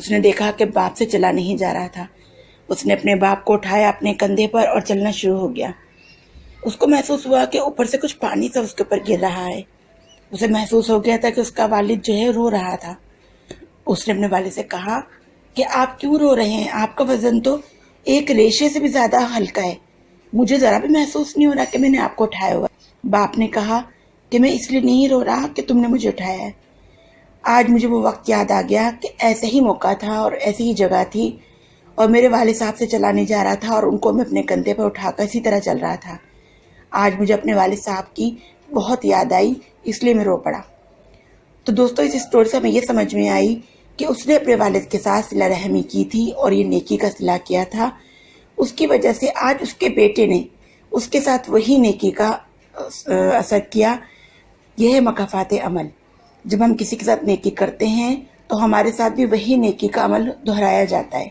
اس نے دیکھا کہ باپ سے چلا نہیں جا رہا تھا۔ اس نے اپنے باپ کو اٹھایا اپنے کندھے پر اور چلنا شروع ہو گیا۔ اس کو محسوس ہوا کہ اوپر سے کچھ پانی سا اس کے اوپر گر رہا ہے۔ اسے محسوس ہو گیا تھا کہ اس کا والد جو ہے رو رہا تھا۔ اس نے اپنے والد سے کہا کہ آپ کیوں رو رہے ہیں؟ آپ کا وزن تو ایک ریشے سے بھی زیادہ ہلکا ہے، مجھے ذرا بھی محسوس نہیں ہو رہا کہ میں نے آپ کو اٹھایا ہوا۔ باپ نے کہا کہ میں اس لیے نہیں رو رہا کہ تم نے مجھے اٹھایا ہے، آج مجھے وہ وقت یاد آ گیا کہ ایسے ہی موقع تھا اور ایسی ہی جگہ تھی اور میرے والد صاحب سے چلا نہیں جا رہا تھا اور ان کو میں اپنے کندھے پر اٹھا کر اسی طرح چل رہا تھا۔ آج مجھے اپنے والد صاحب کی بہت یاد آئی، اس لیے میں رو پڑا۔ تو دوستو اس اسٹوری سے ہمیں یہ سمجھ میں آئی کہ اس نے اپنے والد کے ساتھ صلہ رحمی کی تھی اور یہ نیکی کا صلہ کیا تھا۔ اس کی وجہ سے آج اس کے بیٹے نے اس کے ساتھ وہی نیکی کا اثر کیا۔ یہ ہے مکافات عمل۔ جب ہم کسی کے ساتھ نیکی کرتے ہیں تو ہمارے ساتھ بھی وہی نیکی کا عمل دہرایا جاتا ہے۔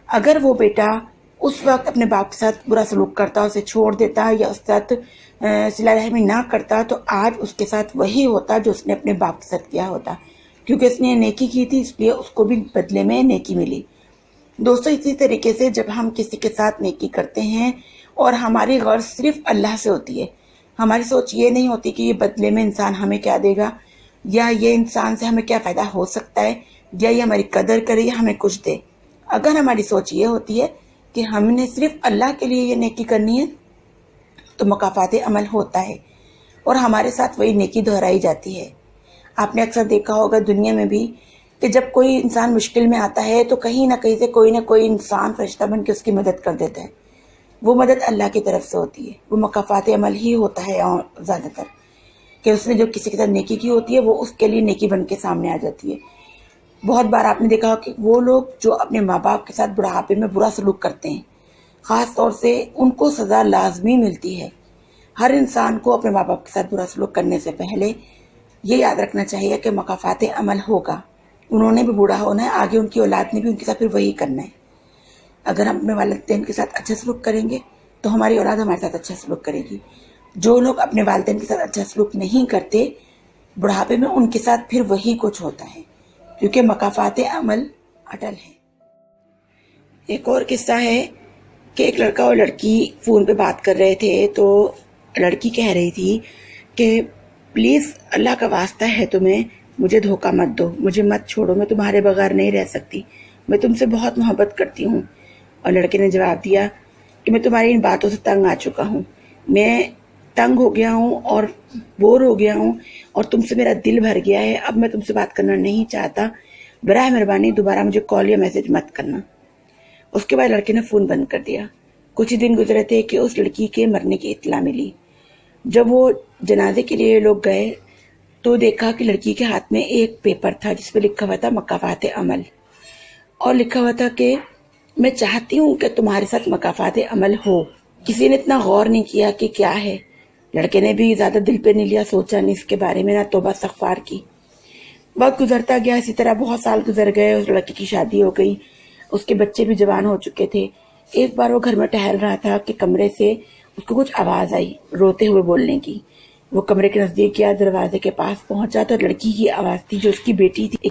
اگر وہ بیٹا اس وقت اپنے باپ کے ساتھ برا سلوک کرتا، اسے چھوڑ دیتا یا اس کے ساتھ صلہ رحمی نہ کرتا تو آج اس کے ساتھ وہی ہوتا جو اس نے اپنے باپ کے ساتھ کیا ہوتا، کیونکہ اس نے نیکی کی تھی، اس لیے اس کو بھی بدلے میں نیکی ملی۔ دوستو اسی طریقے سے جب ہم کسی کے ساتھ نیکی کرتے ہیں اور ہماری غرض صرف اللہ سے ہوتی ہے، ہماری سوچ یہ نہیں ہوتی کہ یہ بدلے میں انسان ہمیں کیا دے گا، یا یہ انسان سے ہمیں کیا فائدہ ہو سکتا ہے، یا یہ ہماری قدر کرے یا ہمیں کچھ دے۔ اگر ہماری سوچ یہ ہوتی ہے کہ ہم نے صرف اللہ کے لیے یہ نیکی کرنی ہے تو مکافات عمل ہوتا ہے اور ہمارے ساتھ وہی نیکی دہرائی جاتی ہے۔ آپ نے اکثر دیکھا ہوگا دنیا میں بھی کہ جب کوئی انسان مشکل میں آتا ہے تو کہیں نہ کہیں سے کوئی نہ کوئی انسان فرشتہ بن کے اس کی مدد کر دیتا ہے۔ وہ مدد اللہ کی طرف سے ہوتی ہے، وہ مکافات عمل ہی ہوتا ہے اور زیادہ تر، کہ اس نے جو کسی کے ساتھ نیکی کی ہوتی ہے وہ اس کے لیے نیکی بن کے سامنے آ جاتی ہے۔ بہت بار آپ نے دیکھا ہو کہ وہ لوگ جو اپنے ماں باپ کے ساتھ بڑھاپے میں برا سلوک کرتے ہیں، خاص طور سے ان کو سزا لازمی ملتی ہے۔ ہر انسان کو اپنے ماں باپ کے ساتھ برا سلوک کرنے سے پہلے یہ یاد رکھنا چاہیے کہ مکافات عمل ہوگا، انہوں نے بھی بوڑھا ہونا ہے، آگے ان کی اولاد نے بھی ان کے ساتھ پھر وہی کرنا ہے۔ اگر ہم اپنے والدین کے ساتھ اچھا سلوک کریں گے تو ہماری اولاد ہمارے ساتھ اچھا سلوک کرے گی۔ جو لوگ اپنے والدین کے ساتھ اچھا سلوک نہیں کرتے، بڑھاپے میں ان کے ساتھ پھر وہی کچھ ہوتا ہے، کیونکہ مکافات عمل اٹل ہے۔ ایک اور قصہ ہے کہ ایک لڑکا اور لڑکی فون پہ بات کر رہے تھے تو لڑکی کہہ رہی تھی کہ پلیز اللہ کا واسطہ ہے تمہیں مجھے دھوکہ مت دو، مجھے مت چھوڑو، میں تمہارے بغیر نہیں رہ سکتی، میں تم سے بہت محبت کرتی ہوں۔ اور لڑکے نے جواب دیا کہ میں تمہاری ان باتوں سے تنگ آ چکا ہوں، میں تنگ ہو گیا ہوں اور بور ہو گیا ہوں اور تم سے میرا دل بھر گیا ہے، اب میں تم سے بات کرنا نہیں چاہتا، براہ مہربانی دوبارہ مجھے کال یا میسج مت کرنا۔ اس کے بعد لڑکے نے فون بند کر دیا۔ کچھ ہی دن گزرے تھے کہ اس لڑکی کے مرنے کی اطلاع ملی۔ جب وہ جنازے کے لیے لوگ گئے تو دیکھا کہ لڑکی کے ہاتھ میں ایک پیپر تھا جس پہ لکھا ہوا تھا مکافات عمل، اور لکھا ہوا تھا کہ میں چاہتی ہوں کہ تمہارے ساتھ مکافات عمل ہو۔ کسی نے اتنا غور نہیں کیا کہ کیا ہے، لڑکے نے بھی زیادہ دل پہ نہیں لیا، سوچا نہیں اس کے بارے میں، نہ توبہ استغفار کی۔ وقت گزرتا گیا، اسی طرح بہت سال گزر گئے، اس لڑکی کی شادی ہو گئی، اس کے بچے بھی جوان ہو چکے تھے۔ ایک بار وہ گھر میں ٹہل رہا تھا کہ کمرے سے اس کو کچھ آواز آئی روتے ہوئے بولنے کی۔ وہ کمرے کے نزدیک گیا، دروازے کے پاس پہنچا تو لڑکی کی آواز تھی جو اس کی بیٹی تھی،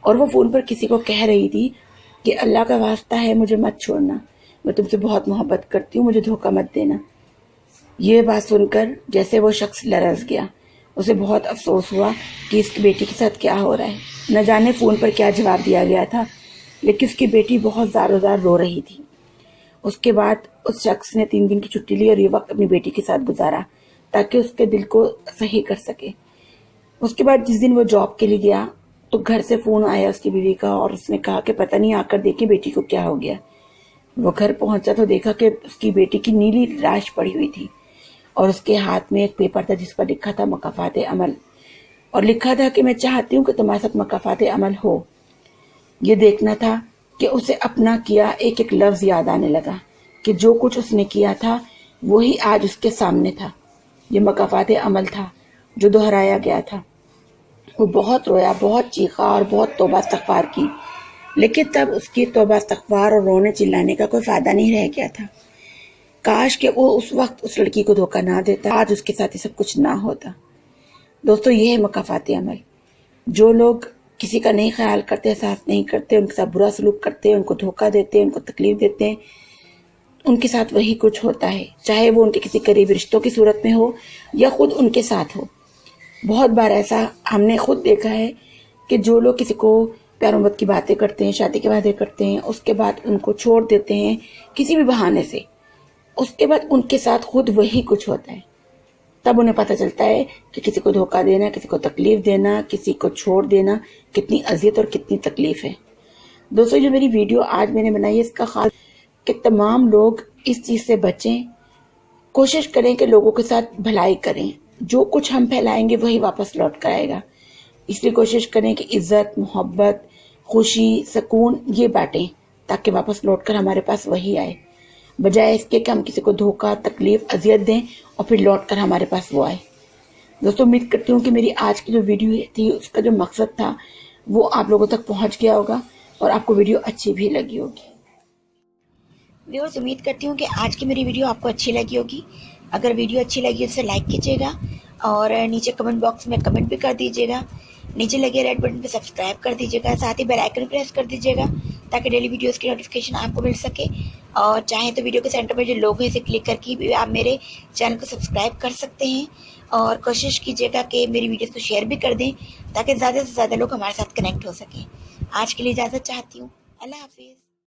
اور وہ فون پر کسی کو کہہ رہی تھی کہ اللہ کا واسطہ ہے مجھے مت چھوڑنا، میں تم سے بہت محبت کرتی ہوں، مجھے دھوکہ مت دینا۔ یہ بات سن کر جیسے وہ شخص لرز گیا، اسے بہت افسوس ہوا کہ اس کی بیٹی کے ساتھ کیا ہو رہا ہے۔ نہ جانے فون پر کیا جواب دیا گیا تھا، لیکن اس کی بیٹی بہت زار و زار رو رہی تھی۔ اس کے بعد اس شخص نے 3 دن کی چھٹی لی اور یہ وقت اپنی بیٹی کے ساتھ گزارا تاکہ اس کے دل کو صحیح کر سکے۔ اس کے بعد جس دن وہ جاب کے لیے گیا تو گھر سے فون آیا اس کی بیوی کا، اور اس نے کہا کہ پتہ نہیں آ کر دیکھیں بیٹی کو کیا ہو گیا۔ وہ گھر پہنچا تو دیکھا کہ اس کی بیٹی کی نیلی لاش پڑی ہوئی تھی اور اس کے ہاتھ میں ایک پیپر تھا جس پر لکھا تھا مکافات عمل، اور لکھا تھا کہ میں چاہتی ہوں کہ تمہارے ساتھ مکافات عمل ہو۔ یہ دیکھنا تھا کہ اسے اپنا کیا ایک ایک لفظ یاد آنے لگا کہ جو کچھ اس نے کیا تھا وہی آج اس کے سامنے تھا۔ یہ مکافات عمل تھا جو دہرایا گیا تھا۔ وہ بہت رویا، بہت چیخا اور بہت توبہ استغفار کی، لیکن تب اس کی توبہ استغفار اور رونے چلانے کا کوئی فائدہ نہیں رہ گیا تھا۔ کاش کہ وہ اس وقت اس لڑکی کو دھوکہ نہ دیتا، آج اس کے ساتھ یہ سب کچھ نہ ہوتا۔ دوستو یہ ہے مکافات عمل۔ جو لوگ کسی کا نہیں خیال کرتے، احساس نہیں کرتے، ان کے ساتھ برا سلوک کرتے ہیں، ان کو دھوکہ دیتے ہیں، ان کو تکلیف دیتے ہیں، ان کے ساتھ وہی کچھ ہوتا ہے، چاہے وہ ان کے کسی قریبی رشتوں کی صورت میں ہو یا خود ان کے ساتھ ہو۔ بہت بار ایسا ہم نے خود دیکھا ہے کہ جو لوگ کسی کو پیار محبت کی باتیں کرتے ہیں، شادی کے وعدے کرتے ہیں، اس کے بعد ان کو چھوڑ دیتے ہیں کسی بھی بہانے سے، اس کے بعد ان کے ساتھ خود وہی کچھ ہوتا ہے۔ تب انہیں پتہ چلتا ہے کہ کسی کو دھوکہ دینا، کسی کو تکلیف دینا، کسی کو چھوڑ دینا کتنی اذیت اور کتنی تکلیف ہے۔ دوستو، جو میری ویڈیو آج میں نے بنائی ہے، اس کا خاص کہ تمام لوگ اس چیز سے بچیں، کوشش کریں کہ لوگوں کے ساتھ بھلائی کریں۔ جو کچھ ہم پھیلائیں گے وہی واپس لوٹ کر آئے گا، اس لیے کوشش کریں کہ عزت، محبت، خوشی، سکون یہ بانٹیں تاکہ واپس لوٹ کر ہمارے پاس وہی آئے، بجائے اس کے کہ ہم کسی کو دھوکہ، تکلیف، اذیت دیں اور پھر لوٹ کر ہمارے پاس وہ آئے۔ دوستو، امید کرتی ہوں کہ میری آج کی جو ویڈیو تھی اس کا جو مقصد تھا وہ آپ لوگوں تک پہنچ گیا ہوگا اور آپ کو ویڈیو اچھی بھی لگی ہوگی۔ ویورز، امید کرتی ہوں کہ آج کی میری ویڈیو آپ کو اچھی لگی ہوگی۔ اگر ویڈیو اچھی لگی تو اسے لائک کیجیے گا اور نیچے کمنٹ باکس میں کمنٹ بھی کر دیجیے گا۔ نیچے لگے ریڈ بٹن پہ سبسکرائب کر دیجیے گا، ساتھ ہی بیل آئیکن پریس کر دیجیے گا تاکہ ڈیلی ویڈیوز کی نوٹیفیکیشن آپ کو مل سکے۔ اور چاہیں تو ویڈیو کے سینٹر میں جو لوگو ہے اسے کلک کر کے بھی آپ میرے چینل کو سبسکرائب کر سکتے ہیں، اور کوشش کیجیے گا کہ میری ویڈیوز کو شیئر بھی کر دیں تاکہ زیادہ سے زیادہ لوگ ہمارے ساتھ کنیکٹ ہو سکیں۔ آج کے لیے اجازت چاہتی ہوں، اللہ حافظ۔